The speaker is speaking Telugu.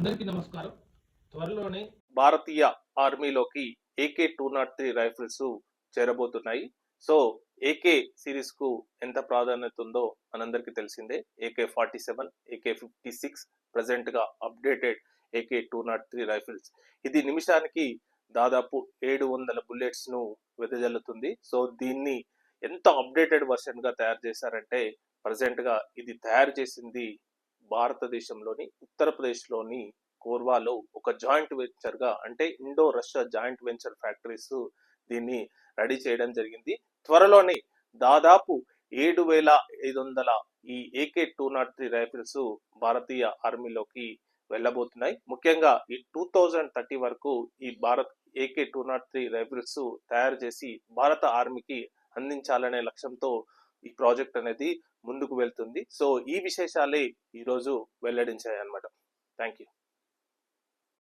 అందరికీ నమస్కారం. త్వరలోనే భారతీయ ఆర్మీలోకి AK-203 రైఫిల్స్ చేరబోతున్నాయి. సో AK సిరీస్ కు ఎంత ప్రాధాన్యత ఉందో మనందరికీ తెలిసిందే. AK-47, AK-56 ప్రెసెంట్ గా అప్డేటెడ్ AK-203 రైఫిల్స్. ఇది నిమిషానికి దాదాపు 700 బుల్లెట్స్ ను వెదజల్లుతుంది. సో దీన్ని ఎంత అప్డేటెడ్ వర్షన్ గా తయారు చేశారంటే, ప్రెసెంట్ గా ఇది తయారు చేసింది భారతదేశంలోని ఉత్తరప్రదేశ్లోని కోర్వాలో ఒక జాయింట్ వెంచర్ గా, అంటే Indo Russia joint venture factories దీన్ని రెడీ చేయడం జరిగింది. త్వరలోనే దాదాపు 7,500 ఈ AK-203 రైఫిల్స్ భారతీయ ఆర్మీలోకి వెళ్ళబోతున్నాయి. ముఖ్యంగా ఈ 2030 వరకు ఈ భారత్ AK-203 రైఫిల్స్ తయారు చేసి భారత ఆర్మీకి అందించాలనే లక్ష్యంతో ఈ ప్రాజెక్ట్ అనేది ముందుకు వెళ్తుంది. సో ఈ విశేషాలే ఈరోజు వెల్లడించాయి అన్నమాట. Thank you.